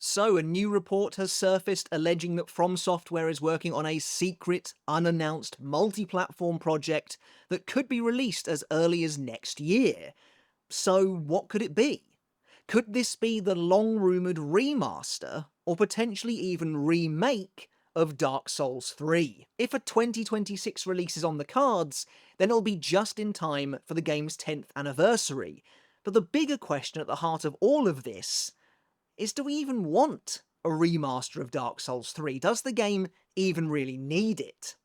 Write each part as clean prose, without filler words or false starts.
So, a new report has surfaced alleging that FromSoftware is working on a secret, unannounced, multi-platform project that could be released as early as next year. So, what could it be? Could this be the long-rumoured remaster, or potentially even remake, of Dark Souls 3? If a 2026 release is on the cards, then it'll be just in time for the game's 10th anniversary. But the bigger question at the heart of all of this is, do we even want a remaster of Dark Souls 3? Does the game even really need it?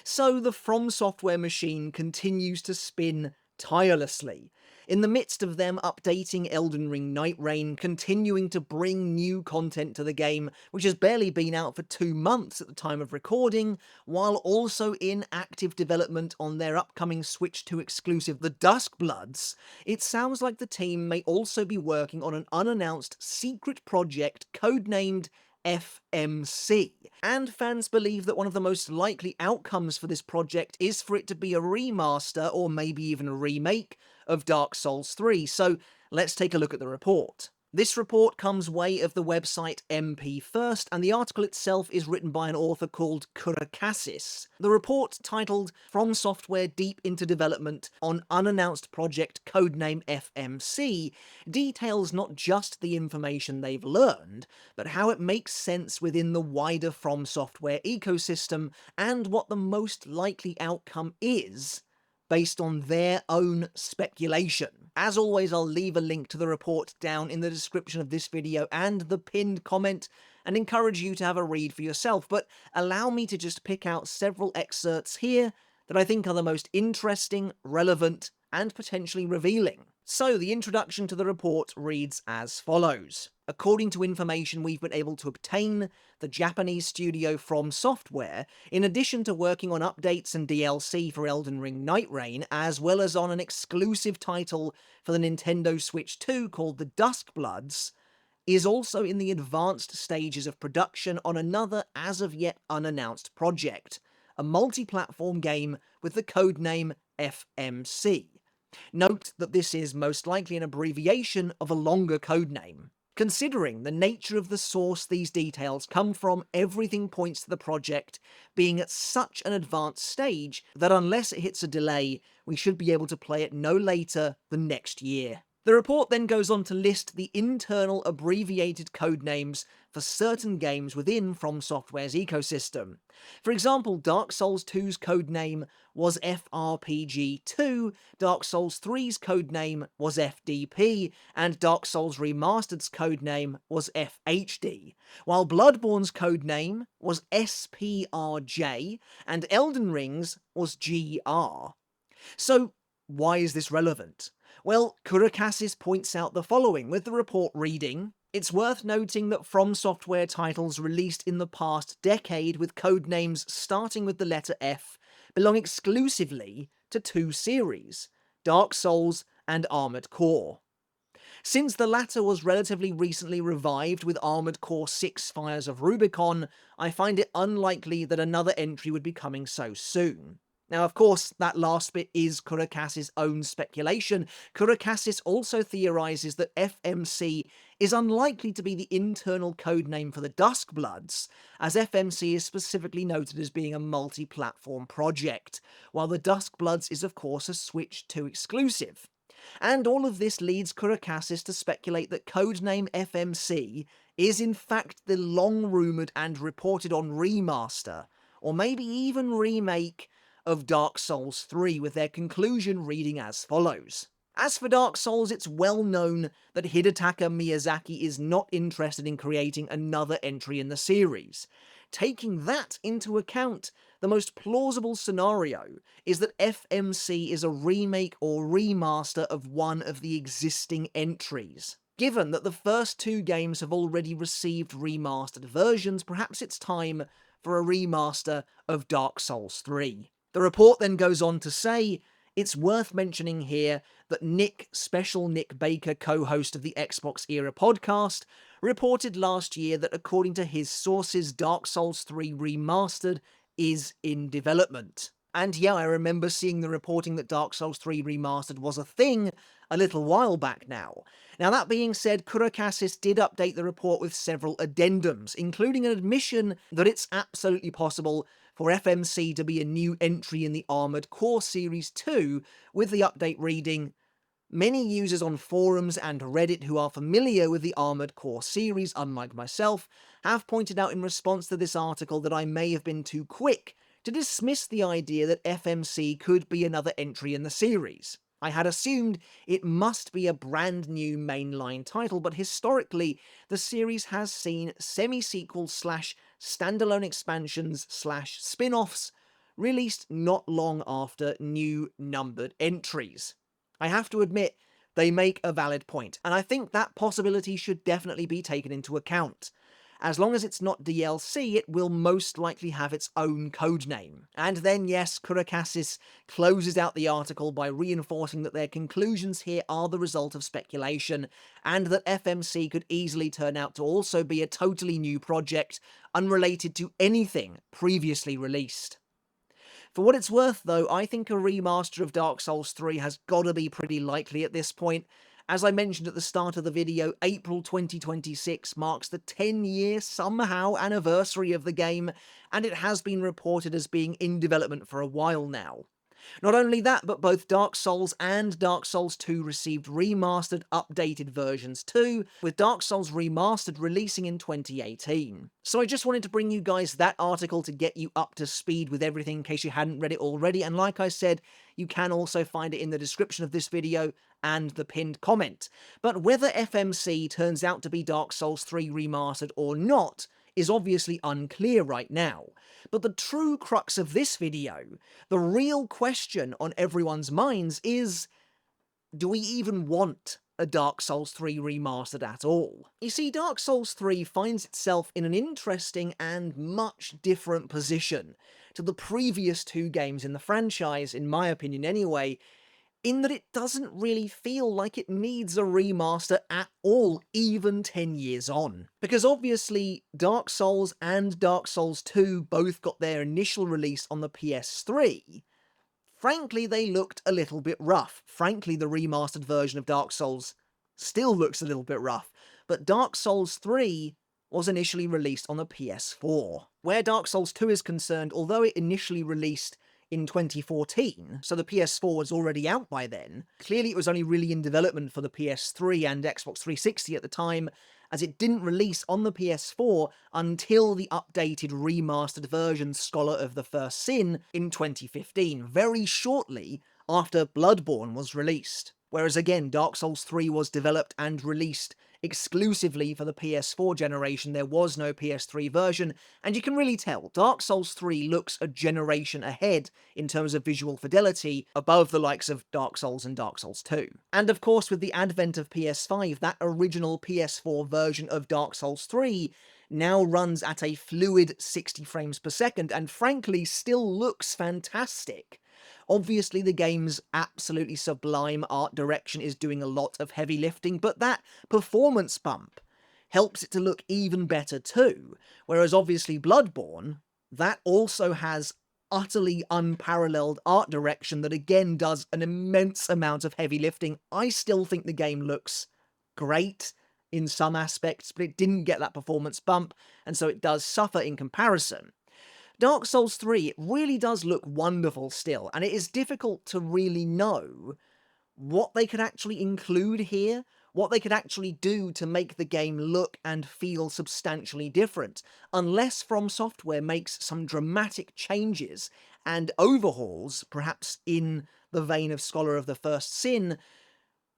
So the From Software machine continues to spin tirelessly. In the midst of them updating Elden Ring Night Rain, continuing to bring new content to the game, which has barely been out for 2 months at the time of recording, while also in active development on their upcoming Switch 2 exclusive The Duskbloods, it sounds like the team may also be working on an unannounced secret project codenamed FMC, and fans believe that one of the most likely outcomes for this project is for it to be a remaster or maybe even a remake of Dark Souls 3, so let's take a look at the report. This report comes way of the website MP First, and the article itself is written by an author called Kurakassis. The report, titled From Software Deep into Development on Unannounced Project Codename FMC, details not just the information they've learned, but how it makes sense within the wider From Software ecosystem and what the most likely outcome is, based on their own speculation. As always, I'll leave a link to the report down in the description of this video and the pinned comment, and encourage you to have a read for yourself, but allow me to just pick out several excerpts here that I think are the most interesting, relevant, and potentially revealing. So, the introduction to the report reads as follows. According to information we've been able to obtain, the Japanese studio From Software, in addition to working on updates and DLC for Elden Ring Night Rain, as well as on an exclusive title for the Nintendo Switch 2 called The Duskbloods, is also in the advanced stages of production on another as-of-yet unannounced project, a multi-platform game with the codename FMC. Note that this is most likely an abbreviation of a longer codename. Considering the nature of the source these details come from, everything points to the project being at such an advanced stage that unless it hits a delay, we should be able to play it no later than next year. The report then goes on to list the internal abbreviated codenames for certain games within From Software's ecosystem. For example, Dark Souls 2's codename was FRPG2, Dark Souls 3's codename was FDP, and Dark Souls Remastered's codename was FHD, while Bloodborne's codename was SPRJ, and Elden Ring's was GR. So, why is this relevant? Well, Kurakassis points out the following, with the report reading, "It's worth noting that From Software titles released in the past decade with codenames starting with the letter F belong exclusively to 2 series, Dark Souls and Armored Core. Since the latter was relatively recently revived with Armored Core 6 Fires of Rubicon, I find it unlikely that another entry would be coming so soon." Now, of course, that last bit is Kurakassis' own speculation. Kurakassis also theorizes that FMC is unlikely to be the internal codename for the Duskbloods, as FMC is specifically noted as being a multi-platform project, while the Duskbloods is of course a Switch 2 exclusive. And all of this leads Kurakassis to speculate that codename FMC is in fact the long-rumoured and reported on remaster, or maybe even remake, of Dark Souls 3, with their conclusion reading as follows. As for Dark Souls, it's well known that Hidetaka Miyazaki is not interested in creating another entry in the series. Taking that into account, the most plausible scenario is that FMC is a remake or remaster of one of the existing entries. Given that the first 2 games have already received remastered versions, perhaps it's time for a remaster of Dark Souls 3. The report then goes on to say, it's worth mentioning here that Special Nick Baker, co-host of the Xbox Era podcast, reported last year that according to his sources, Dark Souls 3 Remastered is in development. And yeah, I remember seeing the reporting that Dark Souls 3 Remastered was a thing a little while back now. Now that being said, Kurakassis did update the report with several addendums, including an admission that it's absolutely possible for FMC to be a new entry in the Armored Core Series 2, with the update reading, "Many users on forums and Reddit who are familiar with the Armored Core series, unlike myself, have pointed out in response to this article that I may have been too quick to dismiss the idea that FMC could be another entry in the series. I had assumed it must be a brand new mainline title, but historically, the series has seen semi-sequels slash standalone expansions slash spin-offs released not long after new numbered entries. I have to admit, they make a valid point, and I think that possibility should definitely be taken into account. As long as it's not DLC, it will most likely have its own codename. And then, yes, Kurakassis closes out the article by reinforcing that their conclusions here are the result of speculation, and that FMC could easily turn out to also be a totally new project, unrelated to anything previously released. For what it's worth, though, I think a remaster of Dark Souls 3 has gotta be pretty likely at this point. As I mentioned at the start of the video, April 2026 marks the 10-year somehow anniversary of the game, and it has been reported as being in development for a while now. Not only that, but both Dark Souls and Dark Souls 2 received remastered, updated versions too, with Dark Souls Remastered releasing in 2018. So I just wanted to bring you guys that article to get you up to speed with everything in case you hadn't read it already, and like I said, you can also find it in the description of this video and the pinned comment. But whether FMC turns out to be Dark Souls 3 Remastered or not is obviously unclear right now. But the true crux of this video, the real question on everyone's minds is, do we even want a Dark Souls 3 Remastered at all? You see, Dark Souls 3 finds itself in an interesting and much different position to the previous two games in the franchise, in my opinion anyway, in that it doesn't really feel like it needs a remaster at all, even 10 years on. Because obviously, Dark Souls and Dark Souls 2 both got their initial release on the PS3. Frankly, they looked a little bit rough. Frankly, the remastered version of Dark Souls still looks a little bit rough. But Dark Souls 3 was initially released on the PS4. Where Dark Souls 2 is concerned, although it initially released in 2014, so the PS4 was already out by then, clearly it was only really in development for the PS3 and Xbox 360 at the time, as it didn't release on the PS4 until the updated remastered version Scholar of the First Sin in 2015, very shortly after Bloodborne was released. Whereas again, Dark Souls 3 was developed and released exclusively for the PS4 generation. There was no PS3 version, and you can really tell Dark Souls 3 looks a generation ahead in terms of visual fidelity, above the likes of Dark Souls and Dark Souls 2. And of course, with the advent of PS5, that original PS4 version of Dark Souls 3 now runs at a fluid 60 frames per second, and frankly still looks fantastic. Obviously, the game's absolutely sublime art direction is doing a lot of heavy lifting, but that performance bump helps it to look even better too. Whereas obviously Bloodborne, that also has utterly unparalleled art direction that again does an immense amount of heavy lifting. I still think the game looks great in some aspects, but it didn't get that performance bump, and so it does suffer in comparison. Dark Souls 3, it really does look wonderful still, and it is difficult to really know what they could actually include here, what they could actually do to make the game look and feel substantially different, unless FromSoftware makes some dramatic changes and overhauls, perhaps in the vein of Scholar of the First Sin,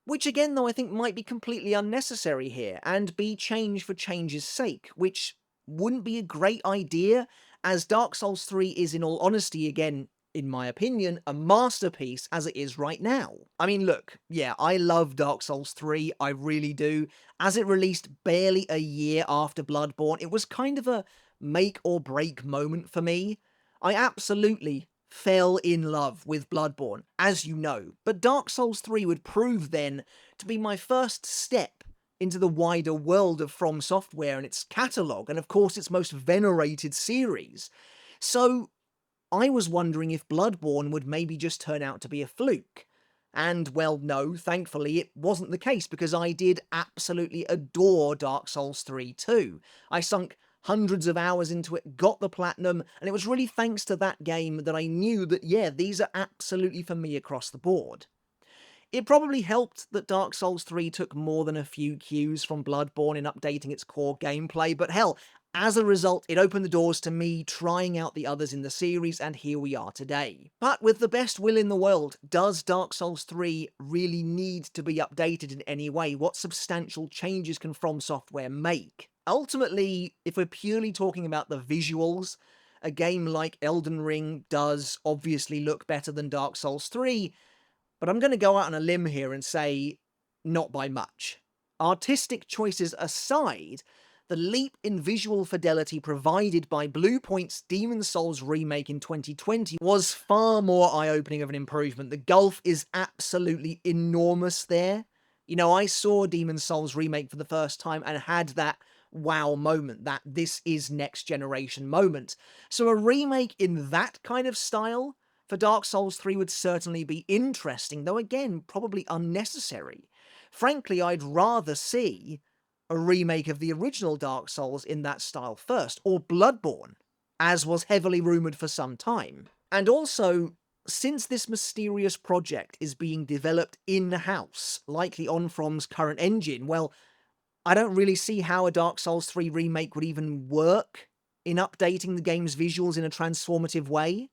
which again though I think might be completely unnecessary here, and be change for change's sake, which wouldn't be a great idea, as Dark Souls 3 is, in all honesty, again, in my opinion, a masterpiece as it is right now. I mean, look, yeah, I love Dark Souls 3, I really do. As it released barely a year after Bloodborne, it was kind of a make or break moment for me. I absolutely fell in love with Bloodborne, as you know, but Dark Souls 3 would prove then to be my first step into the wider world of FromSoftware and its catalogue, and of course its most venerated series. So, I was wondering if Bloodborne would maybe just turn out to be a fluke. And, well, no, thankfully it wasn't the case, because I did absolutely adore Dark Souls 3 too. I sunk hundreds of hours into it, got the platinum, and it was really thanks to that game that I knew that, yeah, these are absolutely for me across the board. It probably helped that Dark Souls 3 took more than a few cues from Bloodborne in updating its core gameplay, but hell, as a result, it opened the doors to me trying out the others in the series, and here we are today. But with the best will in the world, does Dark Souls 3 really need to be updated in any way? What substantial changes can FromSoftware make? Ultimately, if we're purely talking about the visuals, a game like Elden Ring does obviously look better than Dark Souls 3, but I'm going to go out on a limb here and say not by much. Artistic choices aside, the leap in visual fidelity provided by Bluepoint's Demon's Souls remake in 2020 was far more eye-opening of an improvement. The gulf is absolutely enormous there. You know, I saw Demon's Souls remake for the first time and had that wow moment, that this is next generation moment. So a remake in that kind of style for Dark Souls 3 would certainly be interesting, though again, probably unnecessary. Frankly, I'd rather see a remake of the original Dark Souls in that style first, or Bloodborne, as was heavily rumoured for some time. And also, since this mysterious project is being developed in-house, likely on From's current engine, well, I don't really see how a Dark Souls 3 remake would even work in updating the game's visuals in a transformative way.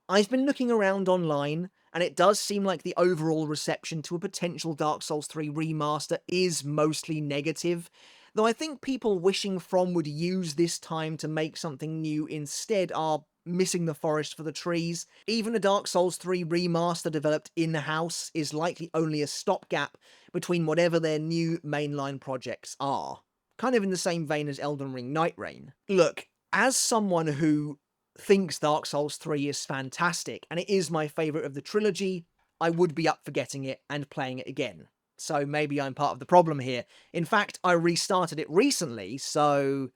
I've been looking around online, and it does seem like the overall reception to a potential Dark Souls 3 remaster is mostly negative, though I think people wishing From would use this time to make something new instead are missing the forest for the trees. Even a Dark Souls 3 remaster developed in-house is likely only a stopgap between whatever their new mainline projects are. Kind of in the same vein as Elden Ring Night Rain. Look, as someone who thinks Dark Souls 3 is fantastic, and it is my favourite of the trilogy, I would be up for getting it and playing it again. So maybe I'm part of the problem here. In fact, I restarted it recently, so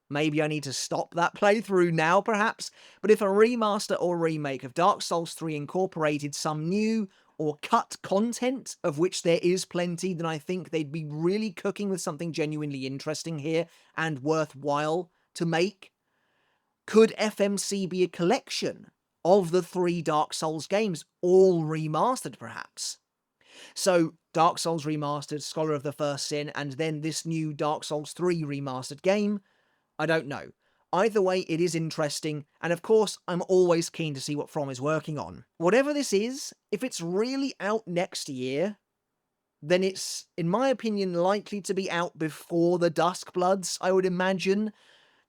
maybe I need to stop that playthrough now, perhaps? But if a remaster or remake of Dark Souls 3 incorporated some new or cut content, of which there is plenty, then I think they'd be really cooking with something genuinely interesting here and worthwhile to make. Could FMC be a collection of the 3 Dark Souls games, all remastered perhaps? So, Dark Souls Remastered, Scholar of the First Sin, and then this new Dark Souls 3 remastered game? I don't know. Either way, it is interesting, and of course, I'm always keen to see what From is working on. Whatever this is, if it's really out next year, then it's, in my opinion, likely to be out before the Duskbloods, I would imagine.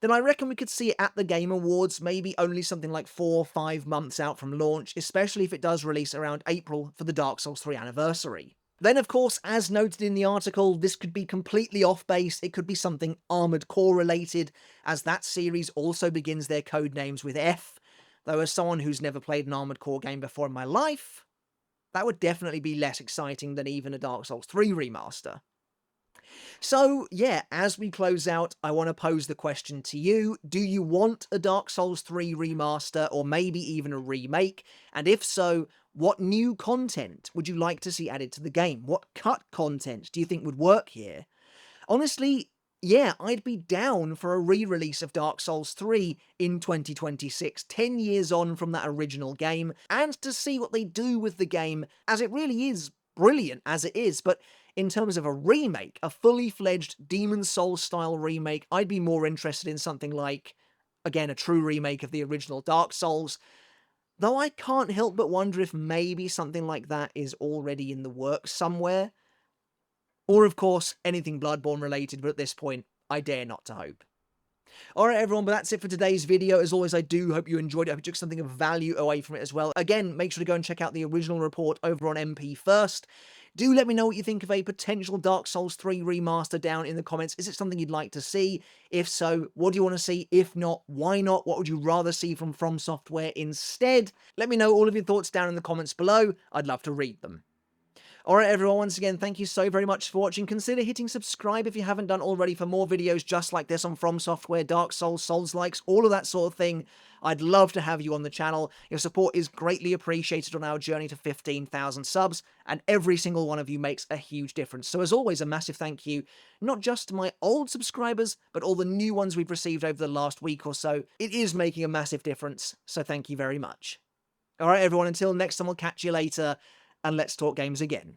Then I reckon we could see it at the Game Awards, maybe only something like 4 or 5 months out from launch, especially if it does release around April for the Dark Souls 3 anniversary. Then, of course, as noted in the article, this could be completely off-base, it could be something Armored Core related, as that series also begins their codenames with F, though as someone who's never played an Armored Core game before in my life, that would definitely be less exciting than even a Dark Souls 3 remaster. So, yeah, as we close out, I want to pose the question to you. Do you want a Dark Souls 3 remaster, or maybe even a remake? And if so, what new content would you like to see added to the game? What cut content do you think would work here? Honestly, yeah, I'd be down for a re-release of Dark Souls 3 in 2026, 10 years on from that original game, and to see what they do with the game, as it really is brilliant as it is, but in terms of a remake, a fully fledged Demon's Souls style remake, I'd be more interested in something like, again, a true remake of the original Dark Souls, though I can't help but wonder if maybe something like that is already in the works somewhere. Or, of course, anything Bloodborne related, but at this point, I dare not to hope. Alright everyone, but that's it for today's video. As always, I do hope you enjoyed it. I hope you took something of value away from it as well. Again, make sure to go and check out the original report over on MP First. Do let me know what you think of a potential Dark Souls 3 remaster down in the comments. Is it something you'd like to see? If so, what do you want to see? If not, why not? What would you rather see from FromSoftware instead? Let me know all of your thoughts down in the comments below. I'd love to read them. Alright everyone, once again, thank you so very much for watching. Consider hitting subscribe if you haven't done already for more videos just like this on From Software, Dark Souls, Souls-likes, all of that sort of thing. I'd love to have you on the channel. Your support is greatly appreciated on our journey to 15,000 subs, and every single one of you makes a huge difference. So as always, a massive thank you, not just to my old subscribers, but all the new ones we've received over the last week or so. It is making a massive difference, so thank you very much. Alright everyone, until next time, I'll catch you later, and let's talk games again.